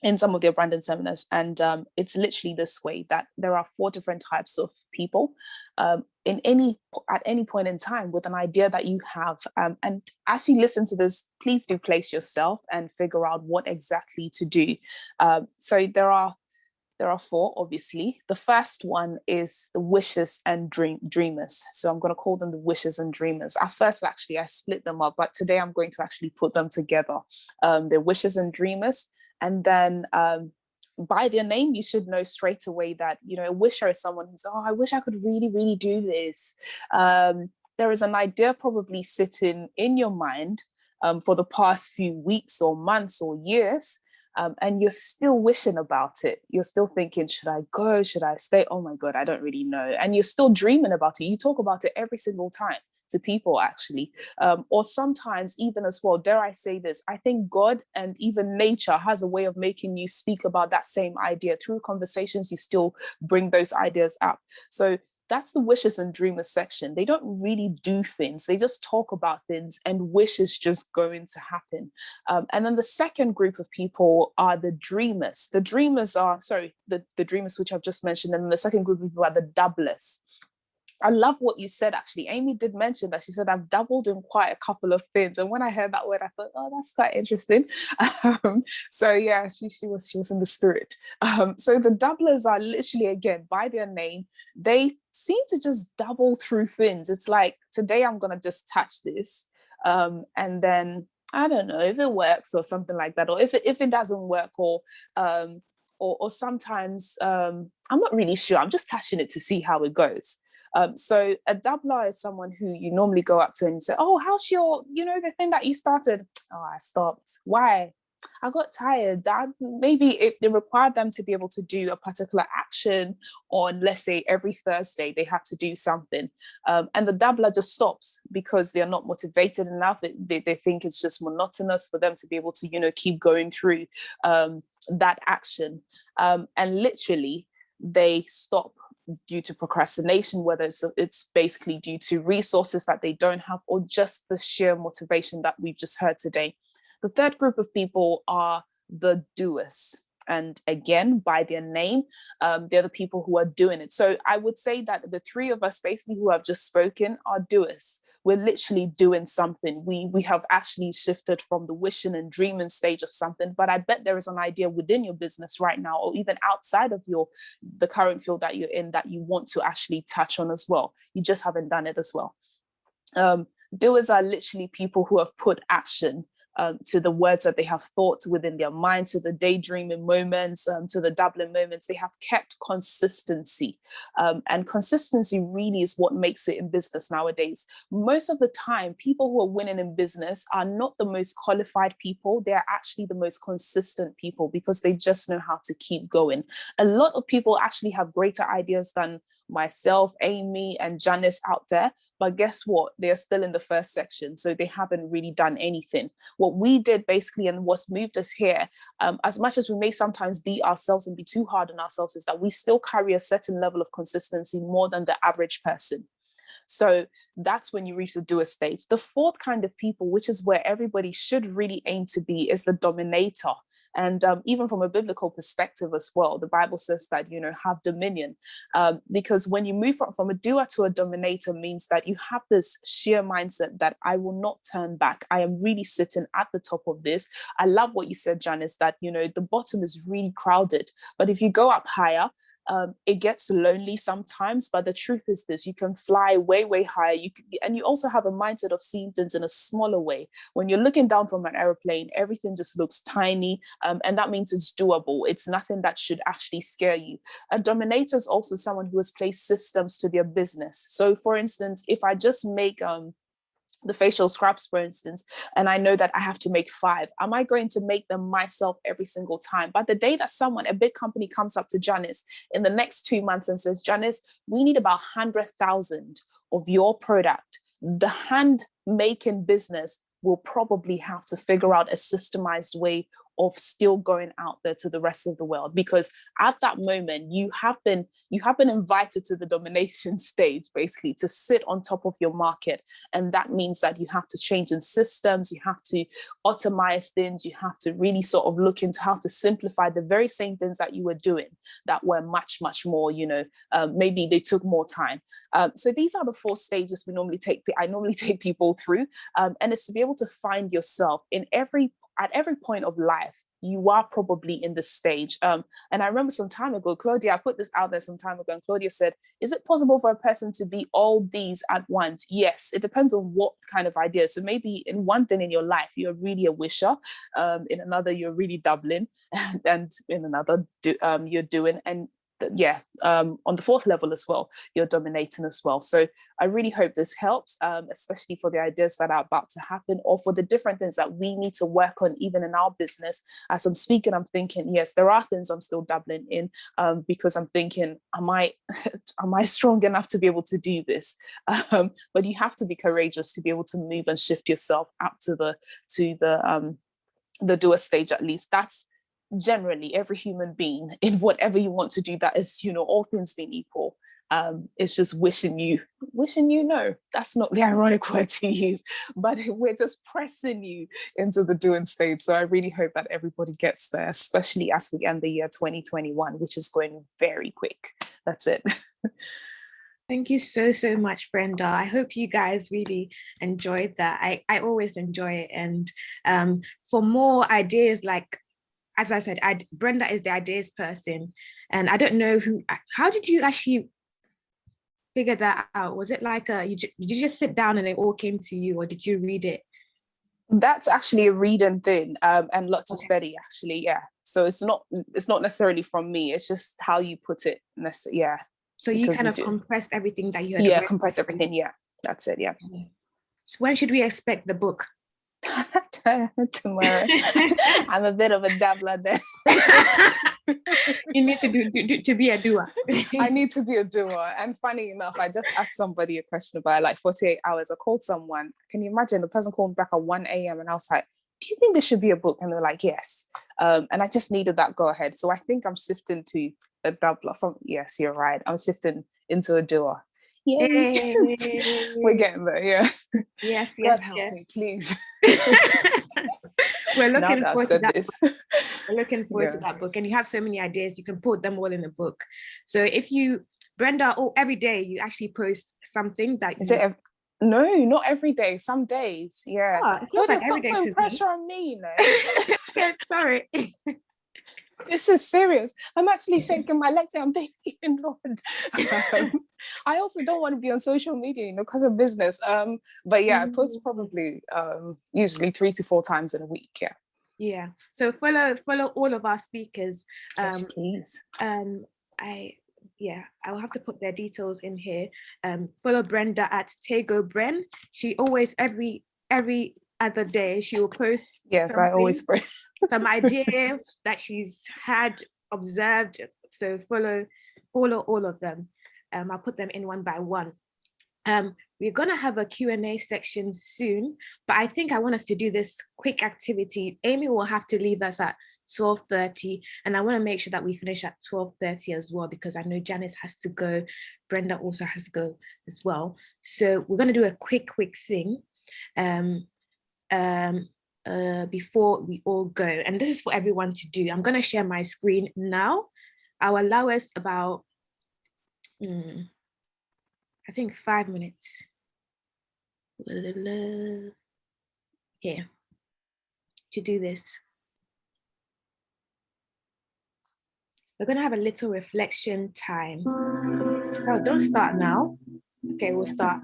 In some of their Brandon seminars, and it's literally this way, that there are 4 different types of people at any point in time with an idea that you have. And as you listen to this, please do place yourself and figure out what exactly to do. So there are 4, obviously. The first one is the wishers and dreamers. So I'm going to call them the wishers and dreamers. At first, actually, I split them up, but today I'm going to actually put them together. The wishers and dreamers. And then by their name, you should know straight away that, a wisher is someone who's, I wish I could really, really do this. There is an idea probably sitting in your mind for the past few weeks or months or years, and you're still wishing about it. You're still thinking, should I go? Should I stay? Oh my God, I don't really know. And you're still dreaming about it. You talk about it every single time to people, actually, or sometimes even as well, dare I say this, I think God and even nature has a way of making you speak about that same idea. Through conversations, you still bring those ideas up. So that's the wishes and dreamers section. They don't really do things. They just talk about things, and wishes just going to happen. And then the second group of people are the dreamers. The dreamers are, the dreamers, which I've just mentioned. And then the second group of people are the doublers. I love what you said, actually. Amy did mention that. She said, I've dabbled in quite a couple of things. And when I heard that word, I thought, oh, that's quite interesting. So yeah, she was in the spirit. So the doublers are literally, again, by their name, they seem to just double through things. It's like, today I'm going to just touch this. And then, I don't know if it works or something like that, or if it doesn't work, or sometimes I'm not really sure. I'm just touching it to see how it goes. So a doubler is someone who you normally go up to and you say, oh, how's your, the thing that you started? Oh, I stopped. Why? I got tired. Maybe it required them to be able to do a particular action on, let's say, every Thursday, they have to do something. And the doubler just stops because they're not motivated enough. They think it's just monotonous for them to be able to, keep going through that action. And literally, they stop due to procrastination, whether it's basically due to resources that they don't have, or just the sheer motivation that we've just heard today. The third group of people are the doers. And again, by their name, they're the people who are doing it. So I would say that the 3 of us basically who have just spoken are doers. We're literally doing something. We have actually shifted from the wishing and dreaming stage of something, but I bet there is an idea within your business right now, or even outside of the current field that you're in, that you want to actually touch on as well. You just haven't done it as well. Doers are literally people who have put action to the words that they have thought within their mind, to the daydreaming moments, to the doubling moments. They have kept consistency. And consistency really is what makes it in business nowadays. Most of the time, people who are winning in business are not the most qualified people. They're actually the most consistent people, because they just know how to keep going. A lot of people actually have greater ideas than myself, Amy, and Janice out there. But guess what? They're still in the first section. So they haven't really done anything. What we did basically, and what's moved us here, as much as we may sometimes beat ourselves and be too hard on ourselves, is that we still carry a certain level of consistency more than the average person. So that's when you reach the doer stage. The fourth kind of people, which is where everybody should really aim to be, is the dominator. And even from a biblical perspective as well, the Bible says that, have dominion. Because when you move from a doer to a dominator means that you have this sheer mindset that I will not turn back. I am really sitting at the top of this. I love what you said, Janice, that, the bottom is really crowded. But if you go up higher, it gets lonely sometimes, but the truth is this: you can fly way, way higher. And you also have a mindset of seeing things in a smaller way. When you're looking down from an airplane, everything just looks tiny, and that means it's doable. It's nothing that should actually scare you. A dominator is also someone who has placed systems to their business. So, for instance, if I just make the facial scrubs, for instance, and I know that I have to make 5, am I going to make them myself every single time? But the day that a big company comes up to Janice in the next 2 months and says, Janice, we need about 100,000 of your product, the hand making business will probably have to figure out a systemized way of still going out there to the rest of the world, because at that moment you have been invited to the domination stage, basically, to sit on top of your market. And that means that you have to change in systems, you have to automate things, you have to really sort of look into how to simplify the very same things that you were doing that were much, much more, maybe they took more time. So these are the 4 stages I normally take people through, and it's to be able to find yourself at every point of life. You are probably in this stage. And I remember some time ago, Claudia, I put this out there some time ago, and Claudia said, is it possible for a person to be all these at once? Yes, it depends on what kind of idea. So maybe in one thing in your life, you're really a wisher. In another, you're really doubling. And in another, you're doing. And on the 4th level as well, you're dominating as well. So I really hope this helps, especially for the ideas that are about to happen, or for the different things that we need to work on even in our business. As I'm speaking, I'm thinking, yes, there are things I'm still dabbling in, because I'm thinking, am I strong enough to be able to do this? But you have to be courageous to be able to move and shift yourself up to the doer stage. At least that's generally every human being in whatever you want to do. That is, all things being equal. It's just wishing you no, that's not the ironic word to use, but we're just pressing you into the doing stage. So I really hope that everybody gets there, especially as we end the year 2021, which is going very quick. That's it. Thank you so much, Brenda. I hope you guys really enjoyed that. I always enjoy it. And for more ideas, like, as I said, Brenda is the ideas person, and I don't know how did you actually figure that out? Was it like did you just sit down and it all came to you, or did you read it? That's actually a reading thing, and lots of study, actually. Yeah. So it's not necessarily from me. It's just how you put it. Yeah. So you kind of compressed everything that you had. Yeah, compressed everything. Yeah, that's it. Yeah. So when should we expect the book? Tomorrow. I'm a bit of a dabbler then. You need to be a doer. I need to be a doer. And funny enough, I just asked somebody a question about like 48 hours. I called someone. Can you imagine? The person called me back at 1 a.m. and I was like, do you think this should be a book? And they're like, yes. And I just needed that go ahead. So I think I'm shifting to a dabbler from, yes, you're right. I'm shifting into a doer. Yay. We're getting there, yeah. Yes, God help me, please. We're looking forward to that. We're looking forward to that book, and you have so many ideas. You can put them all in the book. So if you, Brenda, every day you actually post something that. No, not every day. Some days, yeah. Oh, it feels like every day putting pressure on me, Okay, sorry. This is serious. I'm actually shaking my legs. I'm thinking, Lord. I also don't want to be on social media, because of business. But yeah, I post probably usually 3 to 4 times in a week. Yeah. Yeah. So follow all of our speakers. Yes, please. I'll have to put their details in here. Follow Brenda at Tego Bren. She always every other day she will post. Yes, I always pray. Some idea that she's had observed. So follow all of them. I'll put them in one by one. We're gonna have a Q&A section soon, but I think I want us to do this quick activity. Amy will have to leave us at 12:30, and I want to make sure that we finish at 12:30 as well, because I know Janice has to go, Brenda also has to go as well. So we're going to do a quick thing. before we all go. And this is for everyone to do. I'm going to share my screen now. I'll allow us about, I think 5 minutes. Here to do this. We're going to have a little reflection time. Oh, don't start now. Okay, we'll start.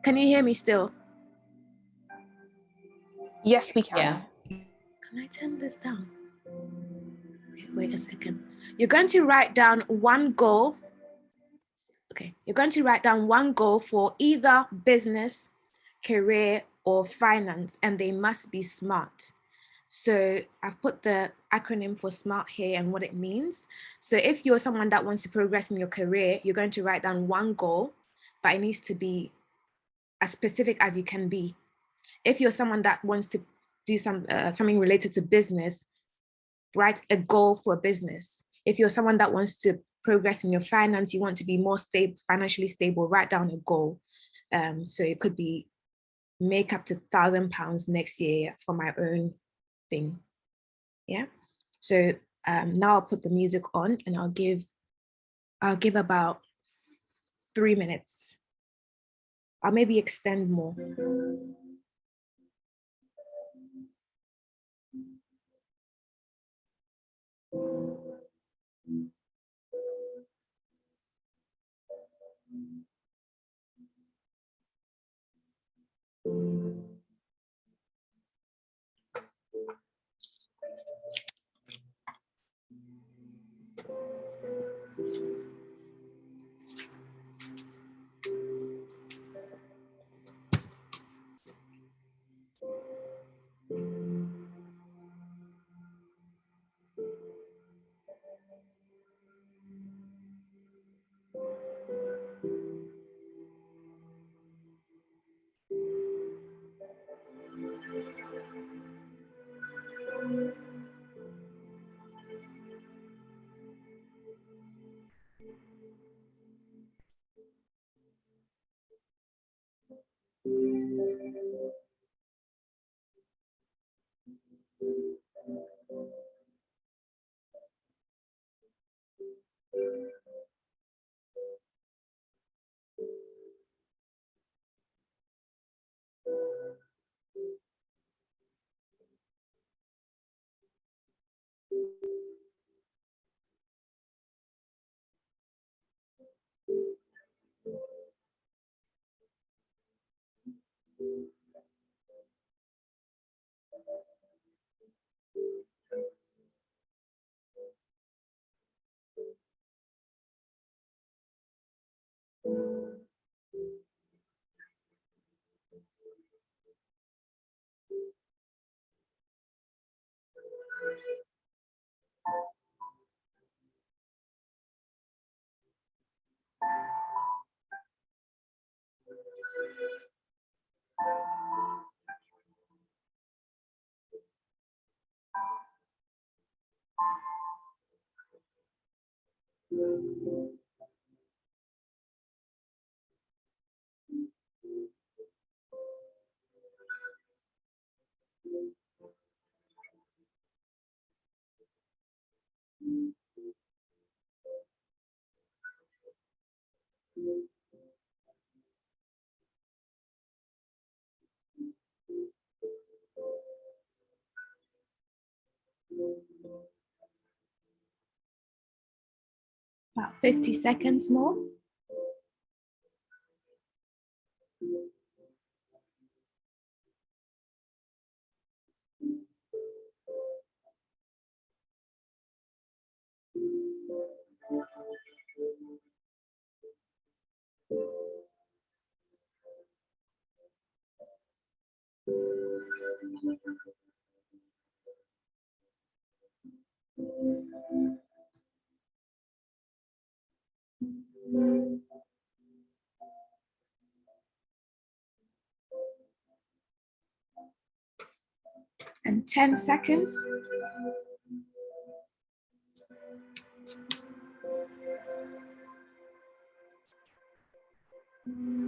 Can you hear me still? Yes, we can. Yeah. Can I turn this down? Okay, wait a second. You're going to write down one goal. Okay, you're going to write down one goal for either business, career, or finance, and they must be SMART. So I've put the acronym for SMART here and what it means. So if you're someone that wants to progress in your career, you're going to write down one goal, but it needs to be as specific as you can be. If you're someone that wants to do something related to business, write a goal for a business. If you're someone that wants to progress in your finance, you want to be more stable, financially stable, write down a goal. So it could be make up to £1,000 next year for my own thing. Yeah. So now I'll put the music on and I'll give about 3 minutes. I'll maybe extend more. About 50 seconds more. And 10 seconds. Mm,